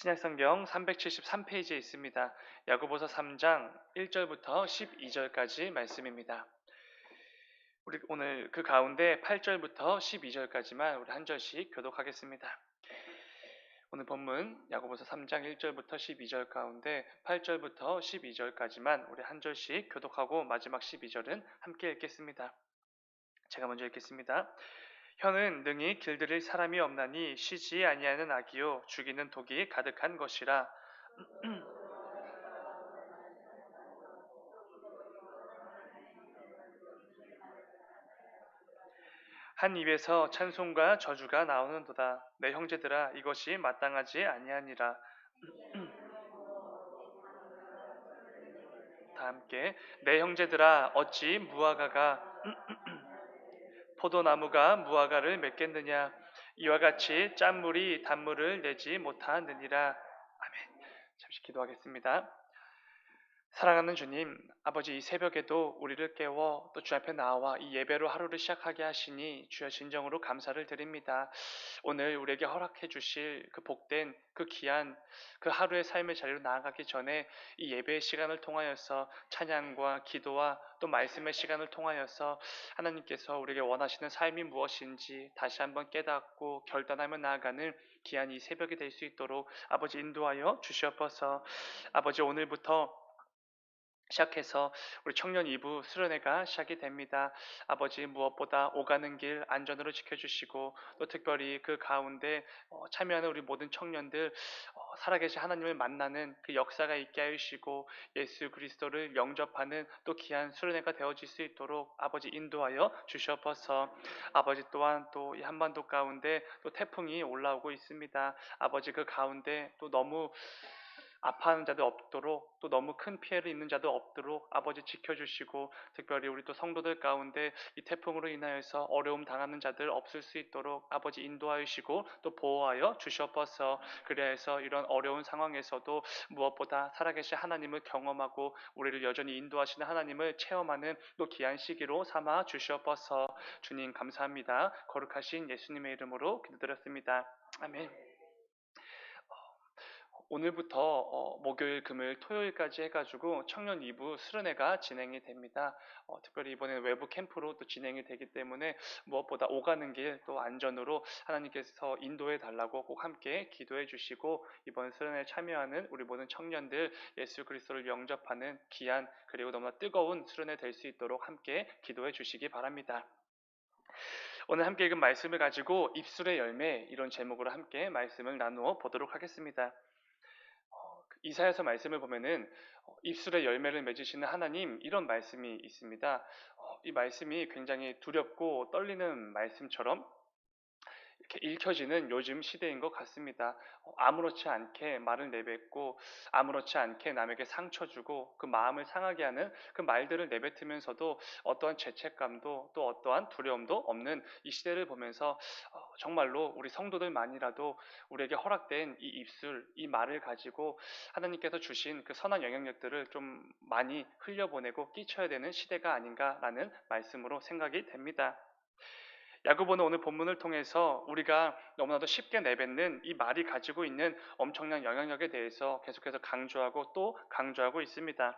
신약성경 373페이지에 있습니다. 야고보서 3장 1절부터 12절까지 말씀입니다. 우리 오늘 그 가운데 8절부터 12절까지만 우리 한 절씩 교독하겠습니다. 오늘 본문 야고보서 3장 1절부터 12절 가운데 8절부터 12절까지만 우리 한 절씩 교독하고 마지막 12절은 함께 읽겠습니다. 제가 먼저 읽겠습니다. 혀는 능히 길들일 사람이 없나니 쉬지 아니하는 악이요 죽이는 독이 가득한 것이라. 한 입에서 찬송과 저주가 나오는도다. 내 형제들아 이것이 마땅하지 아니하니라. 다 함께 내 형제들아 어찌 무화과가 포도나무가 무화과를 맺겠느냐. 이와 같이 짠물이 단물을 내지 못하느니라. 아멘. 잠시 기도하겠습니다. 사랑하는 주님, 아버지 이 새벽에도 우리를 깨워 또 주 앞에 나와 이 예배로 하루를 시작하게 하시니 주여 진정으로 감사를 드립니다. 오늘 우리에게 허락해 주실 그 복된 그 귀한 그 하루의 삶의 자리로 나아가기 전에 이 예배의 시간을 통하여서 찬양과 기도와 또 말씀의 시간을 통하여서 하나님께서 우리에게 원하시는 삶이 무엇인지 다시 한번 깨닫고 결단하며 나아가는 귀한 이 새벽이 될 수 있도록 아버지 인도하여 주시옵소서. 아버지 오늘부터 시작해서 우리 청년 2부 수련회가 시작이 됩니다. 아버지 무엇보다 오가는 길 안전으로 지켜주시고 또 특별히 그 가운데 참여하는 우리 모든 청년들 살아계신 하나님을 만나는 그 역사가 있게 하시고 예수 그리스도를 영접하는 또 귀한 수련회가 되어질 수 있도록 아버지 인도하여 주시옵소서. 아버지 또한 또 이 한반도 가운데 또 태풍이 올라오고 있습니다. 아버지 그 가운데 또 너무 아파하는 자도 없도록 또 너무 큰 피해를 입는 자도 없도록 아버지 지켜주시고 특별히 우리 또 성도들 가운데 이 태풍으로 인하여서 어려움 당하는 자들 없을 수 있도록 아버지 인도하시고 또 보호하여 주시옵소서. 그래서 이런 어려운 상황에서도 무엇보다 살아계신 하나님을 경험하고 우리를 여전히 인도하시는 하나님을 체험하는 또 귀한 시기로 삼아 주시옵소서. 주님 감사합니다. 거룩하신 예수님의 이름으로 기도드렸습니다. 아멘. 오늘부터 목요일, 금요일, 토요일까지 해가지고 청년 2부 수련회가 진행이 됩니다. 특별히 이번에는 외부 캠프로 또 진행이 되기 때문에 무엇보다 오가는 길 또 안전으로 하나님께서 인도해 달라고 꼭 함께 기도해 주시고 이번 수련회에 참여하는 우리 모든 청년들 예수 그리스도를 영접하는 귀한 그리고 너무나 뜨거운 수련회 될 수 있도록 함께 기도해 주시기 바랍니다. 오늘 함께 읽은 말씀을 가지고 입술의 열매 이런 제목으로 함께 말씀을 나누어 보도록 하겠습니다. 이사야서 말씀을 보면은 입술의 열매를 맺으시는 하나님 이런 말씀이 있습니다. 이 말씀이 굉장히 두렵고 떨리는 말씀처럼 이렇게 읽혀지는 요즘 시대인 것 같습니다. 아무렇지 않게 말을 내뱉고 아무렇지 않게 남에게 상처 주고 그 마음을 상하게 하는 그 말들을 내뱉으면서도 어떠한 죄책감도 또 어떠한 두려움도 없는 이 시대를 보면서 정말로 우리 성도들만이라도 우리에게 허락된 이 입술, 이 말을 가지고 하나님께서 주신 그 선한 영향력들을 좀 많이 흘려보내고 끼쳐야 되는 시대가 아닌가라는 말씀으로 생각이 됩니다. 야고보는 오늘 본문을 통해서 우리가 너무나도 쉽게 내뱉는 이 말이 가지고 있는 엄청난 영향력에 대해서 계속해서 강조하고 또 강조하고 있습니다.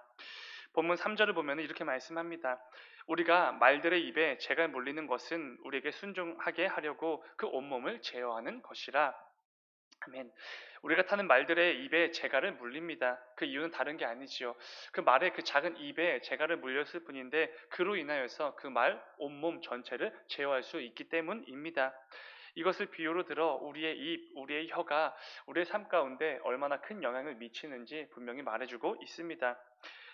본문 3절을 보면 이렇게 말씀합니다. 우리가 말들의 입에 재가 물리는 것은 우리에게 순종하게 하려고 그 온몸을 제어하는 것이라. 아멘. 우리가 타는 말들의 입에 재갈을 물립니다. 그 이유는 다른 게 아니지요. 그 말의 그 작은 입에 재갈을 물렸을 뿐인데 그로 인하여서 그 말 온몸 전체를 제어할 수 있기 때문입니다. 이것을 비유로 들어 우리의 입, 우리의 혀가 우리의 삶 가운데 얼마나 큰 영향을 미치는지 분명히 말해주고 있습니다.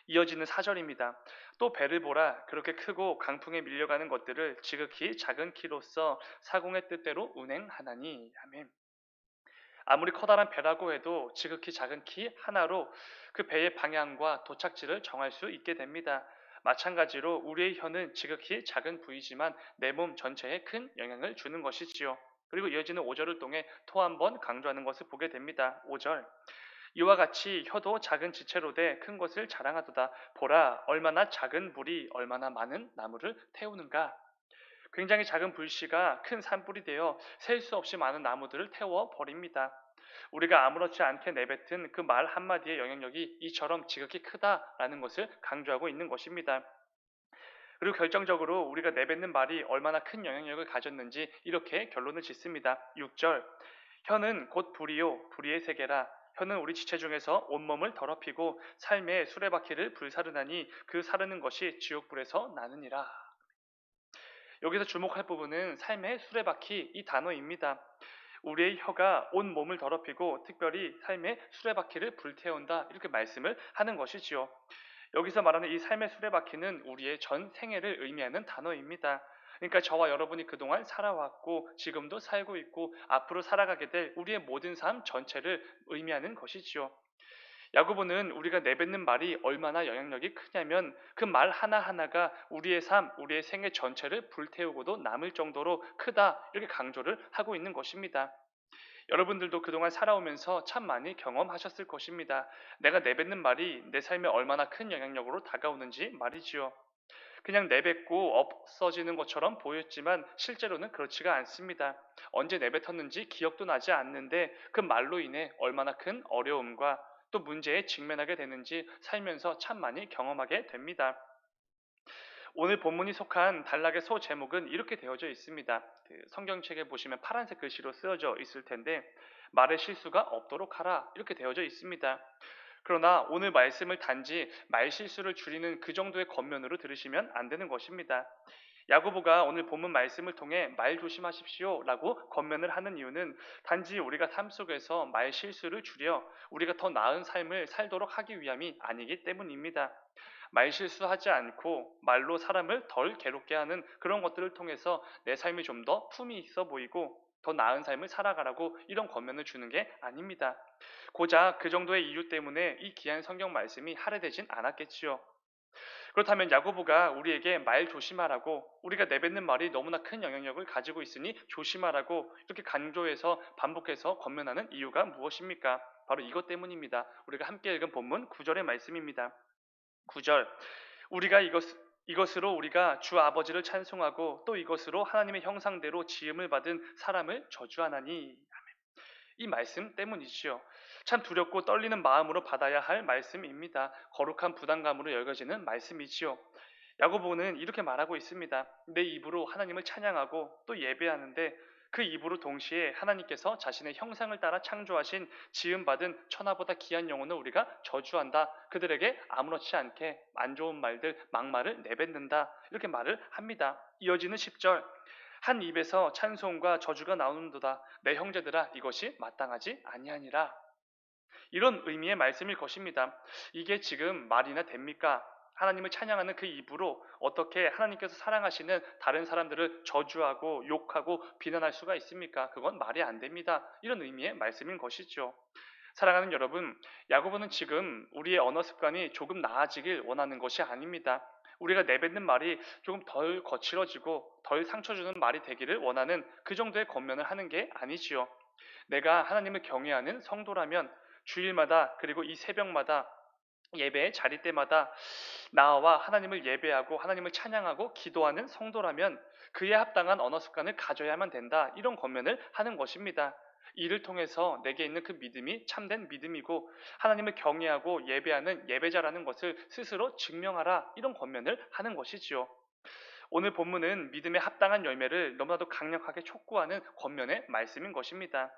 이어지는 4절입니다. 또 배를 보라. 그렇게 크고 강풍에 밀려가는 것들을 지극히 작은 키로써 사공의 뜻대로 운행하나니. 아멘. 아무리 커다란 배라고 해도 지극히 작은 키 하나로 그 배의 방향과 도착지를 정할 수 있게 됩니다. 마찬가지로 우리의 혀는 지극히 작은 부위지만 내 몸 전체에 큰 영향을 주는 것이지요. 그리고 이어지는 5절을 통해 또 한 번 강조하는 것을 보게 됩니다. 5절. 이와 같이 혀도 작은 지체로 돼 큰 것을 자랑하도다. 보라, 얼마나 작은 불이 얼마나 많은 나무를 태우는가. 굉장히 작은 불씨가 큰 산불이 되어 셀 수 없이 많은 나무들을 태워 버립니다. 우리가 아무렇지 않게 내뱉은 그 말 한마디의 영향력이 이처럼 지극히 크다라는 것을 강조하고 있는 것입니다. 그리고 결정적으로 우리가 내뱉는 말이 얼마나 큰 영향력을 가졌는지 이렇게 결론을 짓습니다. 6절 혀는 곧 불이요 불의의 세계라. 혀는 우리 지체 중에서 온몸을 더럽히고 삶의 수레바퀴를 불사르나니 그 사르는 것이 지옥불에서 나느니라. 여기서 주목할 부분은 삶의 수레바퀴 이 단어입니다. 우리의 혀가 온 몸을 더럽히고 특별히 삶의 수레바퀴를 불태운다 이렇게 말씀을 하는 것이지요. 여기서 말하는 이 삶의 수레바퀴는 우리의 전 생애를 의미하는 단어입니다. 그러니까 저와 여러분이 그동안 살아왔고 지금도 살고 있고 앞으로 살아가게 될 우리의 모든 삶 전체를 의미하는 것이지요. 야고보는 우리가 내뱉는 말이 얼마나 영향력이 크냐면 그 말 하나하나가 우리의 삶, 우리의 생애 전체를 불태우고도 남을 정도로 크다 이렇게 강조를 하고 있는 것입니다. 여러분들도 그동안 살아오면서 참 많이 경험하셨을 것입니다. 내가 내뱉는 말이 내 삶에 얼마나 큰 영향력으로 다가오는지 말이지요. 그냥 내뱉고 없어지는 것처럼 보였지만 실제로는 그렇지가 않습니다. 언제 내뱉었는지 기억도 나지 않는데 그 말로 인해 얼마나 큰 어려움과 또 문제에 직면하게 되는지 살면서 참 많이 경험하게 됩니다. 오늘 본문이 속한 단락의 소 제목은 이렇게 되어져 있습니다. 성경책에 보시면 파란색 글씨로 쓰여져 있을 텐데 말의 실수가 없도록 하라 이렇게 되어져 있습니다. 그러나 오늘 말씀을 단지 말 실수를 줄이는 그 정도의 겉면으로 들으시면 안 되는 것입니다. 야고보가 오늘 본문 말씀을 통해 말 조심하십시오 라고 권면을 하는 이유는 단지 우리가 삶 속에서 말 실수를 줄여 우리가 더 나은 삶을 살도록 하기 위함이 아니기 때문입니다. 말 실수하지 않고 말로 사람을 덜 괴롭게 하는 그런 것들을 통해서 내 삶이 좀 더 품이 있어 보이고 더 나은 삶을 살아가라고 이런 권면을 주는 게 아닙니다. 고작 그 정도의 이유 때문에 이 귀한 성경 말씀이 할애되진 않았겠지요. 그렇다면 야고보가 우리에게 말 조심하라고 우리가 내뱉는 말이 너무나 큰 영향력을 가지고 있으니 조심하라고 이렇게 강조해서 반복해서 권면하는 이유가 무엇입니까? 바로 이것 때문입니다. 우리가 함께 읽은 본문 9절의 말씀입니다. 9절 우리가 이것으로 우리가 주 아버지를 찬송하고 또 이것으로 하나님의 형상대로 지음을 받은 사람을 저주하나니 이 말씀 때문이지요. 참 두렵고 떨리는 마음으로 받아야 할 말씀입니다. 거룩한 부담감으로 여겨지는 말씀이지요. 야고보는 이렇게 말하고 있습니다. 내 입으로 하나님을 찬양하고 또 예배하는데 그 입으로 동시에 하나님께서 자신의 형상을 따라 창조하신 지음받은 천하보다 귀한 영혼을 우리가 저주한다. 그들에게 아무렇지 않게 안 좋은 말들, 막말을 내뱉는다. 이렇게 말을 합니다. 이어지는 10절 한 입에서 찬송과 저주가 나오는도다. 내 형제들아 이것이 마땅하지 아니하니라. 이런 의미의 말씀일 것입니다. 이게 지금 말이나 됩니까? 하나님을 찬양하는 그 입으로 어떻게 하나님께서 사랑하시는 다른 사람들을 저주하고 욕하고 비난할 수가 있습니까? 그건 말이 안 됩니다. 이런 의미의 말씀인 것이죠. 사랑하는 여러분, 야고보는 지금 우리의 언어 습관이 조금 나아지길 원하는 것이 아닙니다. 우리가 내뱉는 말이 조금 덜 거칠어지고 덜 상처 주는 말이 되기를 원하는 그 정도의 권면을 하는 게 아니지요. 내가 하나님을 경외하는 성도라면 주일마다 그리고 이 새벽마다 예배의 자리 때마다 나와 하나님을 예배하고 하나님을 찬양하고 기도하는 성도라면 그에 합당한 언어 습관을 가져야만 된다. 이런 권면을 하는 것입니다. 이를 통해서 내게 있는 그 믿음이 참된 믿음이고 하나님을 경외하고 예배하는 예배자라는 것을 스스로 증명하라. 이런 권면을 하는 것이지요. 오늘 본문은 믿음에 합당한 열매를 너무나도 강력하게 촉구하는 권면의 말씀인 것입니다.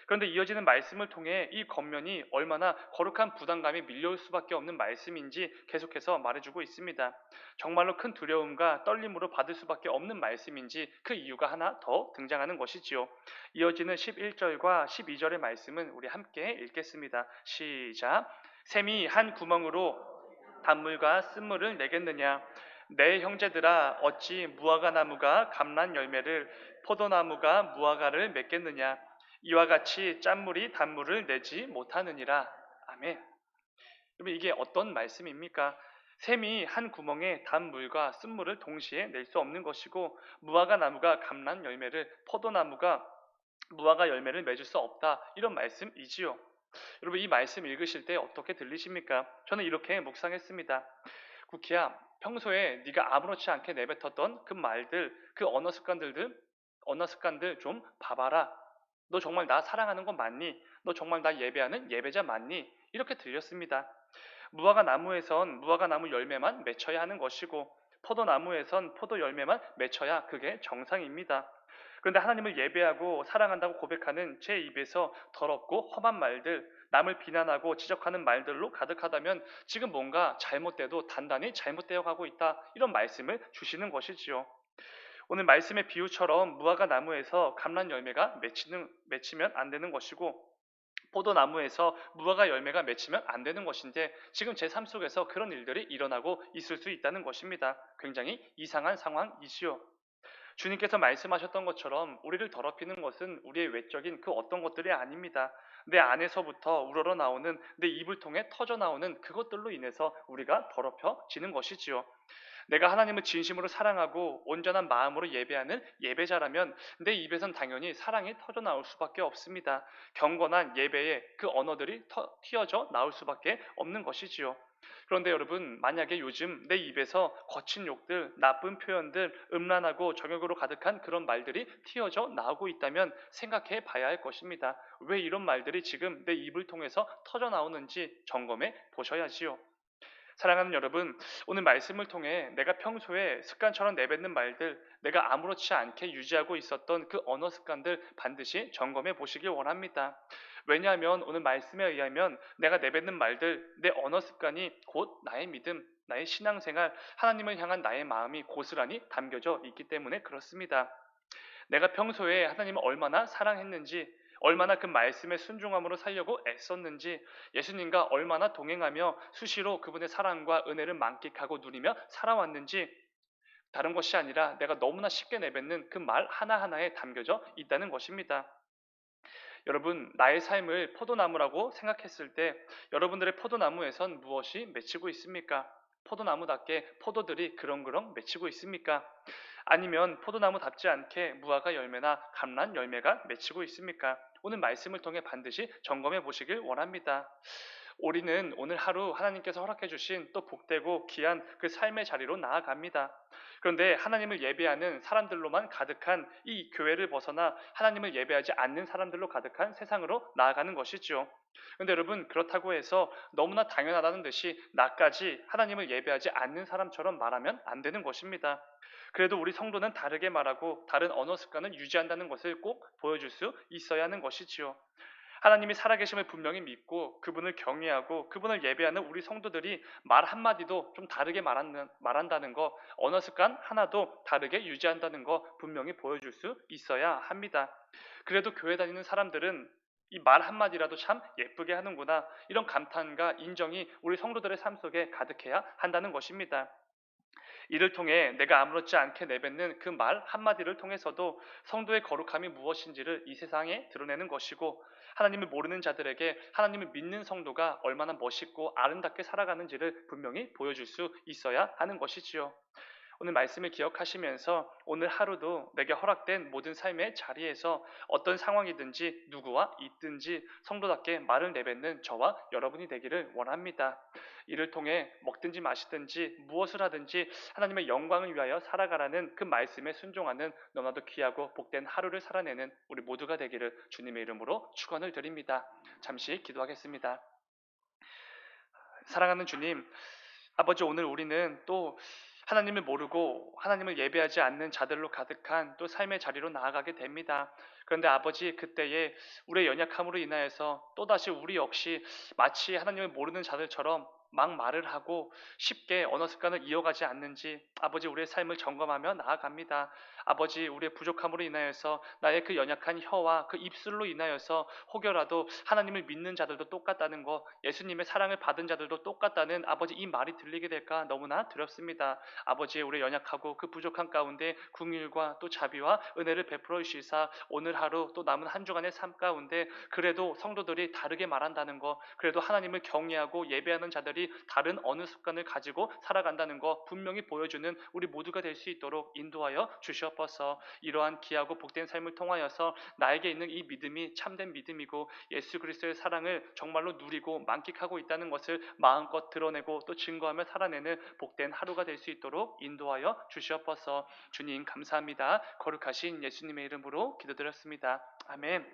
그런데 이어지는 말씀을 통해 이 겉면이 얼마나 거룩한 부담감이 밀려올 수밖에 없는 말씀인지 계속해서 말해주고 있습니다. 정말로 큰 두려움과 떨림으로 받을 수밖에 없는 말씀인지 그 이유가 하나 더 등장하는 것이지요. 이어지는 11절과 12절의 말씀은 우리 함께 읽겠습니다. 시작. 샘이 한 구멍으로 단물과 쓴물을 내겠느냐. 내 형제들아 어찌 무화과 나무가 감란 열매를 포도나무가 무화과를 맺겠느냐. 이와 같이 짠물이 단물을 내지 못하느니라. 아멘. 여러분 이게 어떤 말씀입니까? 샘이 한 구멍에 단물과 쓴물을 동시에 낼 수 없는 것이고 무화과 나무가 감란 열매를 포도나무가 무화과 열매를 맺을 수 없다. 이런 말씀이지요. 여러분 이 말씀 읽으실 때 어떻게 들리십니까? 저는 이렇게 묵상했습니다. 쿠키야, 평소에 네가 아무렇지 않게 내뱉었던 그 말들, 그 언어 습관들 좀 봐봐라. 너 정말 나 사랑하는 건 맞니? 너 정말 나 예배하는 예배자 맞니? 이렇게 들렸습니다. 무화과 나무에선 무화과 나무 열매만 맺혀야 하는 것이고 포도나무에선 포도 열매만 맺혀야 그게 정상입니다. 그런데 하나님을 예배하고 사랑한다고 고백하는 제 입에서 더럽고 험한 말들, 남을 비난하고 지적하는 말들로 가득하다면 지금 뭔가 잘못돼도 단단히 잘못되어 가고 있다. 이런 말씀을 주시는 것이지요. 오늘 말씀의 비유처럼 무화과 나무에서 감란 열매가 맺히면 안 되는 것이고 포도나무에서 무화과 열매가 맺히면 안 되는 것인데 지금 제 삶 속에서 그런 일들이 일어나고 있을 수 있다는 것입니다. 굉장히 이상한 상황이지요. 주님께서 말씀하셨던 것처럼 우리를 더럽히는 것은 우리의 외적인 그 어떤 것들이 아닙니다. 내 안에서부터 우러러 나오는 내 입을 통해 터져 나오는 그것들로 인해서 우리가 더럽혀지는 것이지요. 내가 하나님을 진심으로 사랑하고 온전한 마음으로 예배하는 예배자라면 내 입에선 당연히 사랑이 터져 나올 수밖에 없습니다. 경건한 예배에 그 언어들이 튀어져 나올 수밖에 없는 것이지요. 그런데 여러분, 만약에 요즘 내 입에서 거친 욕들, 나쁜 표현들, 음란하고 정욕으로 가득한 그런 말들이 튀어져 나오고 있다면 생각해 봐야 할 것입니다. 왜 이런 말들이 지금 내 입을 통해서 터져 나오는지 점검해 보셔야지요. 사랑하는 여러분, 오늘 말씀을 통해 내가 평소에 습관처럼 내뱉는 말들, 내가 아무렇지 않게 유지하고 있었던 그 언어 습관들 반드시 점검해 보시길 원합니다. 왜냐하면 오늘 말씀에 의하면 내가 내뱉는 말들, 내 언어 습관이 곧 나의 믿음, 나의 신앙생활, 하나님을 향한 나의 마음이 고스란히 담겨져 있기 때문에 그렇습니다. 내가 평소에 하나님을 얼마나 사랑했는지, 얼마나 그 말씀에 순종함으로 살려고 애썼는지, 예수님과 얼마나 동행하며 수시로 그분의 사랑과 은혜를 만끽하고 누리며 살아왔는지, 다른 것이 아니라 내가 너무나 쉽게 내뱉는 그 말 하나하나에 담겨져 있다는 것입니다. 여러분, 나의 삶을 포도나무라고 생각했을 때 여러분들의 포도나무에선 무엇이 맺히고 있습니까? 포도나무답게 포도들이 그렁그렁 맺히고 있습니까? 아니면 포도나무답지 않게 무화과 열매나 감란 열매가 맺히고 있습니까? 오늘 말씀을 통해 반드시 점검해 보시길 원합니다. 우리는 오늘 하루 하나님께서 허락해 주신 또 복되고 귀한 그 삶의 자리로 나아갑니다. 그런데 하나님을 예배하는 사람들로만 가득한 이 교회를 벗어나 하나님을 예배하지 않는 사람들로 가득한 세상으로 나아가는 것이죠. 그런데 여러분, 그렇다고 해서 너무나 당연하다는 듯이 나까지 하나님을 예배하지 않는 사람처럼 말하면 안 되는 것입니다. 그래도 우리 성도는 다르게 말하고 다른 언어 습관을 유지한다는 것을 꼭 보여줄 수 있어야 하는 것이지요. 하나님이 살아계심을 분명히 믿고 그분을 경외하고 그분을 예배하는 우리 성도들이 말 한마디도 좀 다르게 말한다는 거, 언어 습관 하나도 다르게 유지한다는 거 분명히 보여줄 수 있어야 합니다. 그래도 교회 다니는 사람들은 이 말 한마디라도 참 예쁘게 하는구나, 이런 감탄과 인정이 우리 성도들의 삶 속에 가득해야 한다는 것입니다. 이를 통해 내가 아무렇지 않게 내뱉는 그 말 한마디를 통해서도 성도의 거룩함이 무엇인지를 이 세상에 드러내는 것이고, 하나님을 모르는 자들에게 하나님을 믿는 성도가 얼마나 멋있고 아름답게 살아가는지를 분명히 보여줄 수 있어야 하는 것이지요. 오늘 말씀을 기억하시면서 오늘 하루도 내게 허락된 모든 삶의 자리에서 어떤 상황이든지 누구와 있든지 성도답게 말을 내뱉는 저와 여러분이 되기를 원합니다. 이를 통해 먹든지 마시든지 무엇을 하든지 하나님의 영광을 위하여 살아가라는 그 말씀에 순종하는 너무나도 귀하고 복된 하루를 살아내는 우리 모두가 되기를 주님의 이름으로 축원을 드립니다. 잠시 기도하겠습니다. 사랑하는 주님, 아버지, 오늘 우리는 또 하나님을 모르고 하나님을 예배하지 않는 자들로 가득한 또 삶의 자리로 나아가게 됩니다. 그런데 아버지, 그때에 우리의 연약함으로 인하여서 또다시 우리 역시 마치 하나님을 모르는 자들처럼 막 말을 하고 쉽게 언어 습관을 이어가지 않는지 아버지, 우리의 삶을 점검하며 나아갑니다. 아버지, 우리의 부족함으로 인하여서 나의 그 연약한 혀와 그 입술로 인하여서 혹여라도 하나님을 믿는 자들도 똑같다는 것, 예수님의 사랑을 받은 자들도 똑같다는 아버지 이 말이 들리게 될까 너무나 두렵습니다. 아버지, 우리 연약하고 그 부족한 가운데 긍휼과 또 자비와 은혜를 베풀어 주시사 오늘 하루 또 남은 한 주간의 삶 가운데 그래도 성도들이 다르게 말한다는 것, 그래도 하나님을 경외하고 예배하는 자들이 다른 어느 습관을 가지고 살아간다는 것 분명히 보여주는 우리 모두가 될 수 있도록 인도하여 주시옵소서. 이러한 귀하고 복된 삶을 통하여서 나에게 있는 이 믿음이 참된 믿음이고 예수 그리스도의 사랑을 정말로 누리고 만끽하고 있다는 것을 마음껏 드러내고 또 증거하며 살아내는 복된 하루가 될 수 있도록 인도하여 주시옵소서. 주님 감사합니다. 거룩하신 예수님의 이름으로 기도드렸습니다. 아멘.